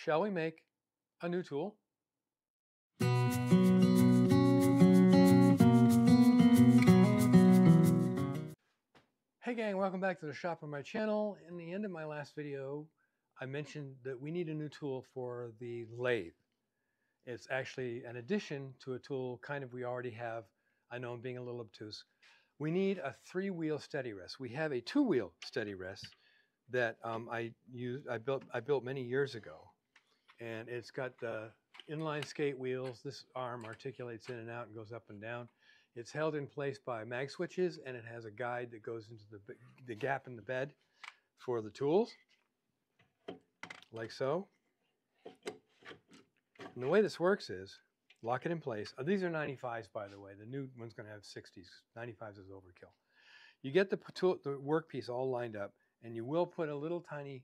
Shall we make a new tool? Hey gang, welcome back to the shop on my channel. In the end of my last video, I mentioned that we need a new tool for the lathe. It's actually an addition to a tool kind of we already have. I know I'm being a little obtuse. We need a 3-wheel steady rest. We have a 2-wheel steady rest that I built many years ago. And it's got the inline skate wheels. This arm articulates in and out and goes up and down. It's held in place by mag switches, and it has a guide that goes into the gap in the bed for the tools, like so. And the way this works is, lock it in place. These are 95s, by the way. The new one's going to have 60s. 95s is overkill. You get the workpiece all lined up, and you will put a little tiny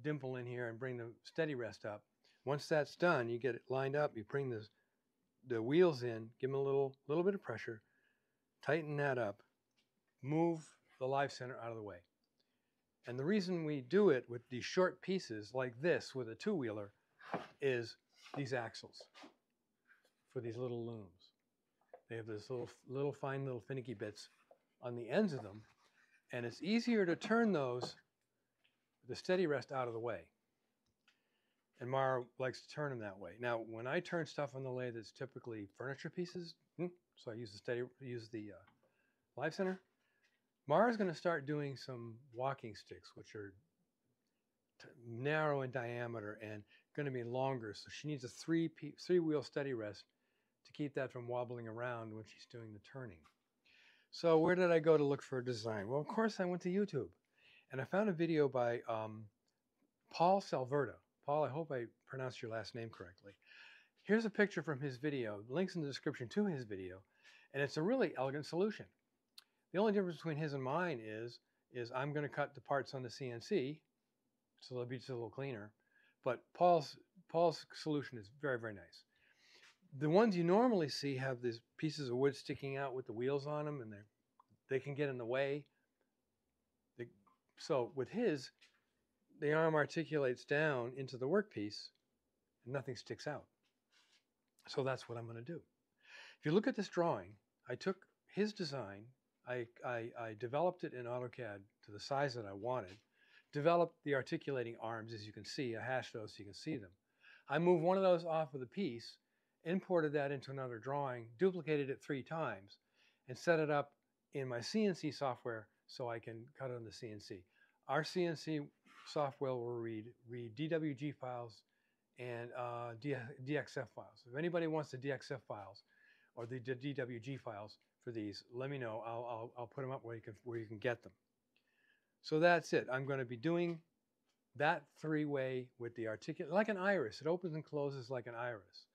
dimple in here and bring the steady rest up. Once that's done, you get it lined up, you bring the wheels in, give them a little bit of pressure, tighten that up, move the live center out of the way. And the reason we do it with these short pieces like this with a 2-wheeler is these axles for these little looms. They have this fine little finicky bits on the ends of them, and it's easier to turn those the steady rest out of the way. And Mara likes to turn them that way. Now, when I turn stuff on the lathe, it's typically furniture pieces. So I use the live center. Mara's going to start doing some walking sticks, which are narrow in diameter and going to be longer. So she needs a 3-wheel steady rest to keep that from wobbling around when she's doing the turning. So where did I go to look for a design? Well, of course, I went to YouTube. And I found a video by Paul Salverda. Paul, I hope I pronounced your last name correctly. Here's a picture from his video. Links in the description to his video. And it's a really elegant solution. The only difference between his and mine is I'm going to cut the parts on the CNC, so they'll be just a little cleaner. But Paul's solution is very, very nice. The ones you normally see have these pieces of wood sticking out with the wheels on them, and they can get in the way. So with his, the arm articulates down into the workpiece and nothing sticks out. So that's what I'm going to do. If you look at this drawing, I took his design, I developed it in AutoCAD to the size that I wanted, developed the articulating arms, as you can see. I hashed those so you can see them. I moved one of those off of the piece, imported that into another drawing, duplicated it 3 times, and set it up in my CNC software so I can cut it on the CNC. Our CNC software will read DWG files and DXF files. If anybody wants the DXF files or the DWG files for these, let me know. I'll put them up where you can get them. So that's it. I'm going to be doing that 3-way with the articulate, like an iris. It opens and closes like an iris.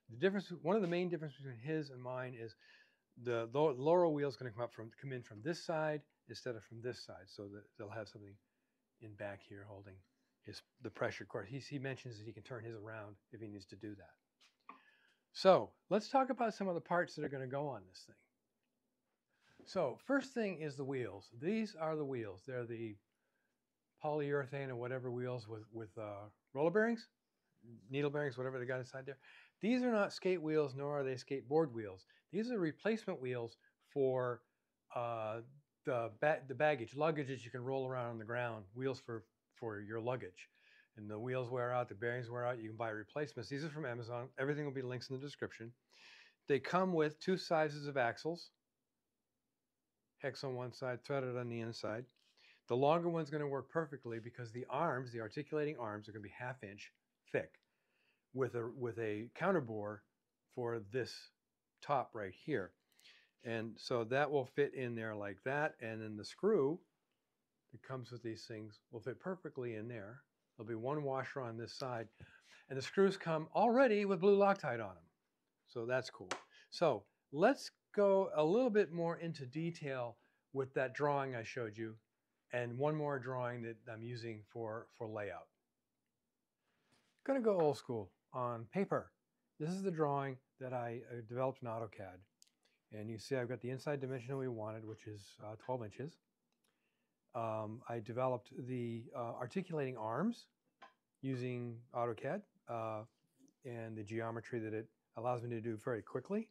The difference, one of the main differences between his and mine is the lower wheel is going to come in from this side instead of from this side, so that they'll have something in back here holding the pressure. Of course, he mentions that he can turn his around if he needs to do that. So let's talk about some of the parts that are going to go on this thing. So first thing is the wheels. These are the wheels. They're the polyurethane or whatever wheels with roller bearings, needle bearings, whatever they got inside there. These are not skate wheels, nor are they skateboard wheels. These are replacement wheels for the luggage that you can roll around on the ground, wheels for your luggage. And the wheels wear out, the bearings wear out, you can buy replacements. These are from Amazon. Everything will be links in the description. They come with 2 sizes of axles, hex on one side, threaded on the inside. The longer one's going to work perfectly because the arms, the articulating arms, are going to be 1/2 inch thick with a counterbore for this top right here. And so that will fit in there like that. And then the screw that comes with these things will fit perfectly in there. There'll be 1 washer on this side. And the screws come already with blue Loctite on them. So that's cool. So let's go a little bit more into detail with that drawing I showed you and one more drawing that I'm using for layout. I'm going to go old school on paper. This is the drawing that I developed in AutoCAD. And you see I've got the inside dimension that we wanted, which is 12 inches. I developed the articulating arms using AutoCAD and the geometry that it allows me to do very quickly.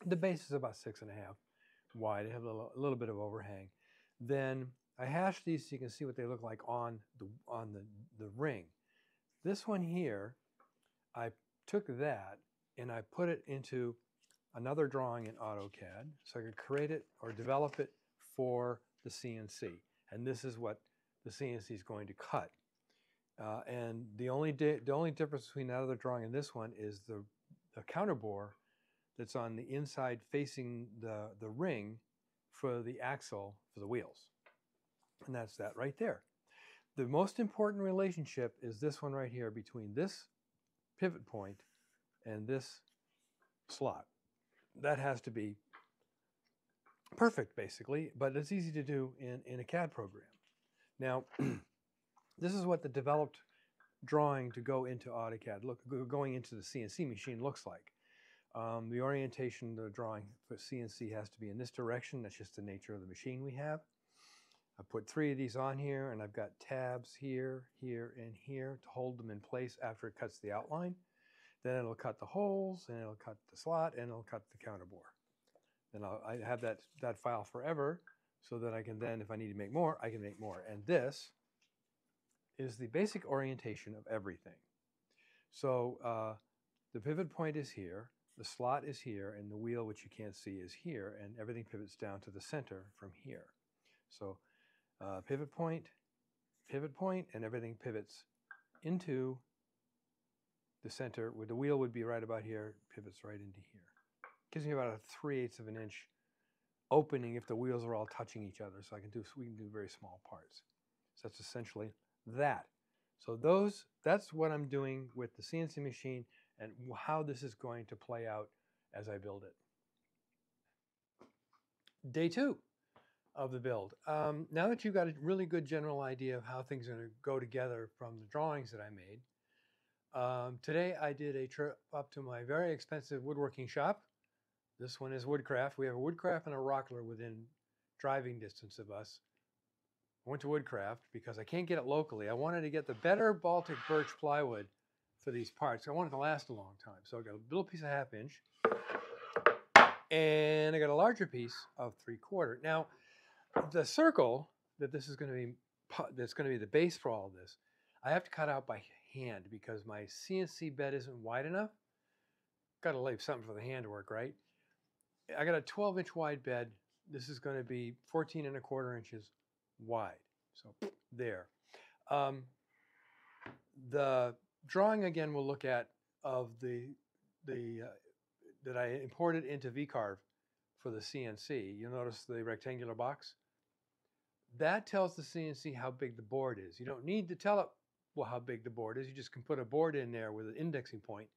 The base is about 6.5 wide. It has a little bit of overhang. Then I hashed these so you can see what they look like on the ring. This one here, I took that and I put it into another drawing in AutoCAD so I could create it or develop it for the CNC. And this is what the CNC is going to cut. And the only difference between that other drawing and this one is the counterbore that's on the inside facing the ring for the axle for the wheels. And that's that right there. The most important relationship is this one right here between this pivot point and this slot. That has to be perfect, basically, but it's easy to do in a CAD program. Now, this is what the developed drawing to go into AutoCAD, going into the CNC machine looks like. The orientation of the drawing for CNC has to be in this direction. That's just the nature of the machine we have. I put 3 of these on here, and I've got tabs here, here, and here to hold them in place after it cuts the outline. Then it'll cut the holes, and it'll cut the slot, and it'll cut the counterbore. Then I have that file forever so that I can then, if I need to make more, I can make more. And this is the basic orientation of everything. So the pivot point is here, the slot is here, and the wheel, which you can't see, is here, and everything pivots down to the center from here. So pivot point, and everything pivots into the center, where the wheel would be right about here, pivots right into here. Gives me about a 3/8 of an inch opening if the wheels are all touching each other, so we can do very small parts. So that's essentially that. So that's what I'm doing with the CNC machine and how this is going to play out as I build it. Day 2 of the build. Now that you've got a really good general idea of how things are going to go together from the drawings that I made, today I did a trip up to my very expensive woodworking shop. This one is Woodcraft. We have a Woodcraft and a Rockler within driving distance of us. I went to Woodcraft because I can't get it locally. I wanted to get the better Baltic birch plywood for these parts. I wanted it to last a long time. So I got a little piece of 1/2 inch. And I got a larger piece of 3/4. Now, the circle that this is going to be, that's going to be the base for all of this, I have to cut out by hand because my CNC bed isn't wide enough. Got to leave something for the hand to work, right? I got a 12-inch wide bed. This is going to be 14.25 inches wide. So there. The drawing again we'll look at of that I imported into VCarve for the CNC. You'll notice the rectangular box. That tells the CNC how big the board is. You don't need to tell it how big the board is. You just can put a board in there with an indexing point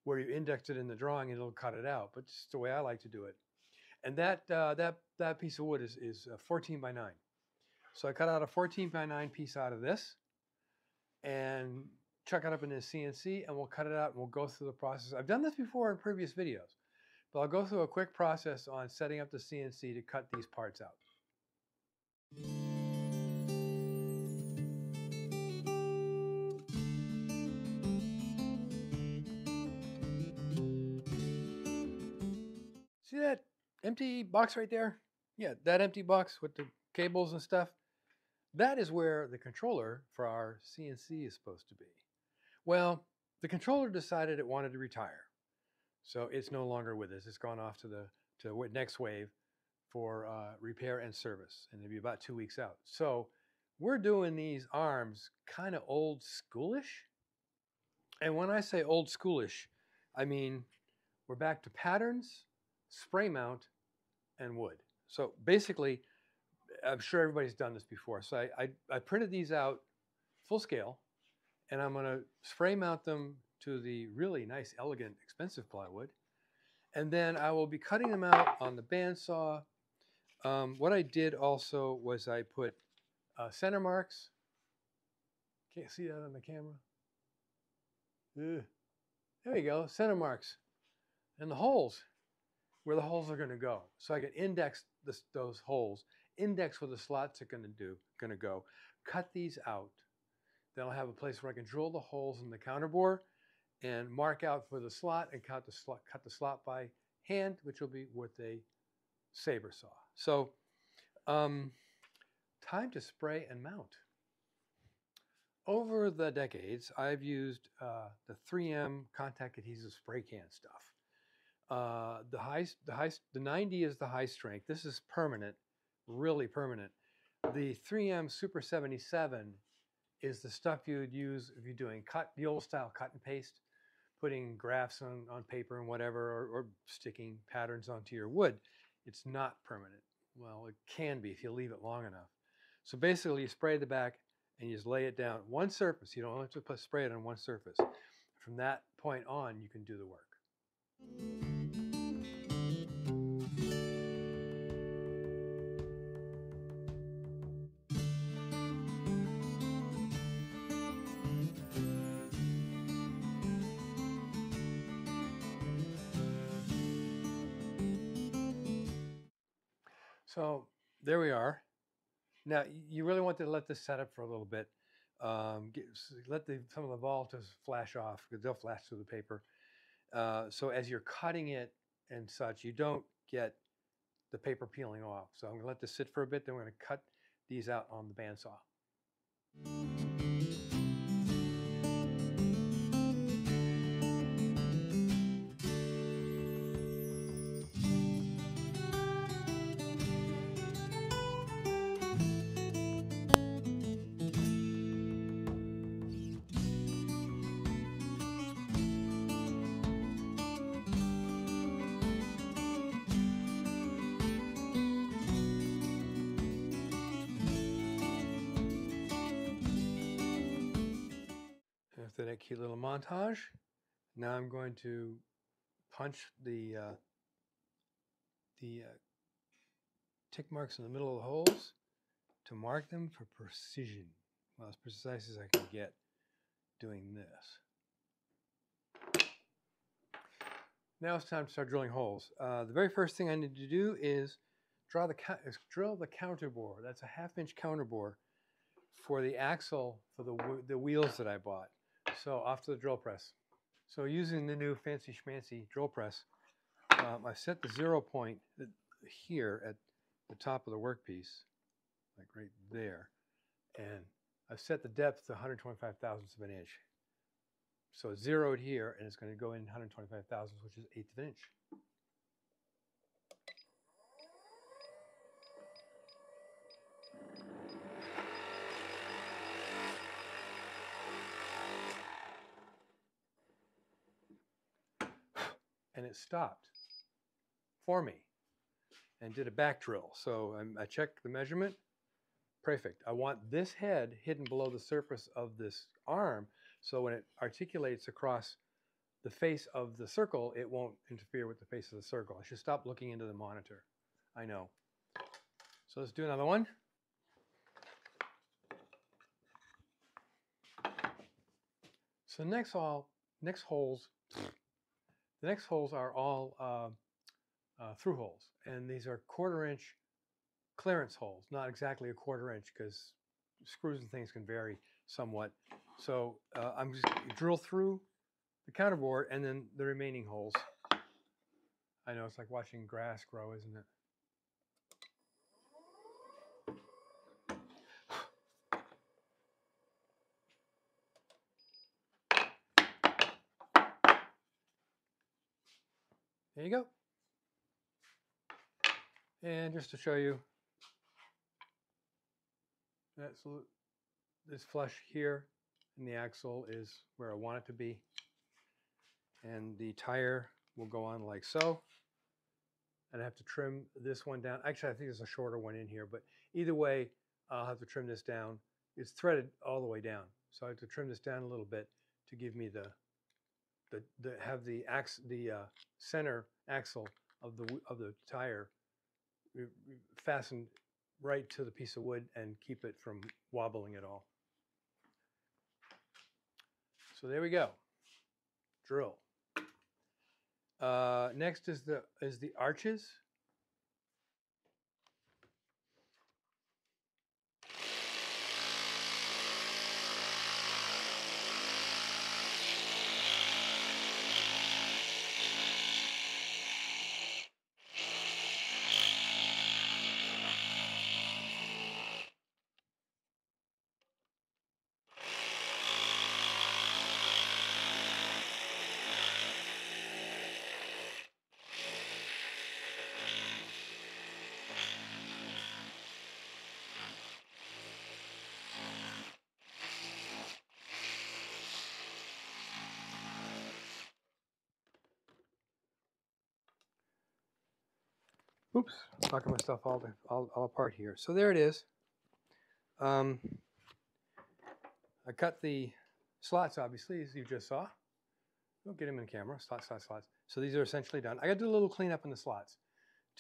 where you index it in the drawing and it'll cut it out. But it's the way I like to do it. And that piece of wood is 14 by 9. So I cut out a 14 by 9 piece out of this and chuck it up in the CNC, and we'll cut it out and we'll go through the process. I've done this before in previous videos, but I'll go through a quick process on setting up the CNC to cut these parts out. See that empty box right there? Yeah, that empty box with the cables and stuff. That is where the controller for our CNC is supposed to be. Well, the controller decided it wanted to retire. So it's no longer with us. It's gone off to the next wave for repair and service. And it'll be about 2 weeks out. So we're doing these arms kind of old schoolish. And when I say old schoolish, I mean we're back to patterns, spray mount, and wood. So basically, I'm sure everybody's done this before. So I printed these out full scale, and I'm going to spray mount them to the really nice, elegant, expensive plywood. And then I will be cutting them out on the bandsaw. What I did also was I put center marks. Can't see that on the camera. There you go, center marks. And the holes, where the holes are going to go. So I can index those holes, index where the slots are going to go, cut these out. Then I'll have a place where I can drill the holes in the counterbore and mark out for the slot and cut the slot by hand, which will be with a saber saw. So time to spray and mount. Over the decades, I've used the 3M contact adhesive spray can stuff. The 90 is the high strength. This is permanent, really permanent. The 3M Super 77 is the stuff you would use if you're doing the old style cut and paste, putting graphs on paper and whatever, or sticking patterns onto your wood. It's not permanent. Well, it can be if you leave it long enough. So basically you spray the back and you just lay it down. One surface, you don't have to spray it on one surface. From that point on, you can do the work. So there we are. Now you really want to let this set up for a little bit. Let some of the volatiles flash off because they'll flash through the paper. So as you're cutting it and such, you don't get the paper peeling off. So I'm going to let this sit for a bit. Then we're going to cut these out on the bandsaw. After that cute little montage, now I'm going to punch the tick marks in the middle of the holes to mark them for precision. Well, as precise as I can get doing this. Now it's time to start drilling holes. The very first thing I need to do is drill the counterbore. That's a 1/2 inch counterbore for the axle for the wheels that I bought. So off to the drill press. So using the new fancy schmancy drill press, I set the 0 point here at the top of the workpiece, like right there, and I've set the depth to 125 thousandths of an inch. So it's zeroed here, and it's going to go in 125 thousandths, which is 1/8 of an inch. And it stopped for me and did a back drill. So I checked the measurement. Perfect. I want this head hidden below the surface of this arm, so when it articulates across the face of the circle, it won't interfere with the face of the circle. I should stop looking into the monitor. I know. So let's do another one. So the next holes are all through holes, and these are 1/4 inch clearance holes. Not exactly a 1/4 inch because screws and things can vary somewhat. So I'm just going to drill through the counterboard and then the remaining holes. I know it's like watching grass grow, isn't it? There you go. And just to show you, this flush here in the axle is where I want it to be. And the tire will go on like so. And I have to trim this one down. Actually, I think there's a shorter one in here, but either way, I'll have to trim this down. It's threaded all the way down. So I have to trim this down a little bit to give me the center axle of the tire fastened right to the piece of wood and keep it from wobbling at all. So there we go. Drill. Next is the arches. Oops, knocking my stuff all apart here. So there it is. I cut the slots, obviously, as you just saw. We'll get them in camera. Slots. So these are essentially done. I got to do a little cleanup in the slots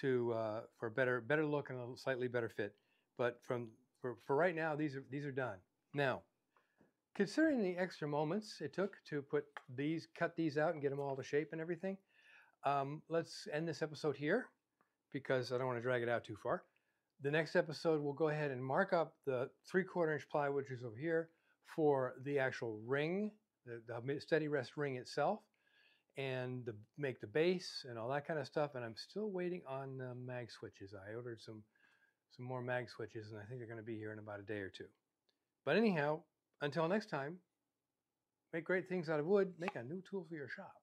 for a better look and a slightly better fit. But for right now, these are done. Now, considering the extra moments it took to cut these out and get them all to shape and everything, let's end this episode here because I don't want to drag it out too far. The next episode, we'll go ahead and mark up the 3/4 inch ply, which is over here, for the actual ring, the steady rest ring itself, and make the base and all that kind of stuff. And I'm still waiting on mag switches. I ordered some more mag switches, and I think they're going to be here in about a day or two. But anyhow, until next time, make great things out of wood. Make a new tool for your shop.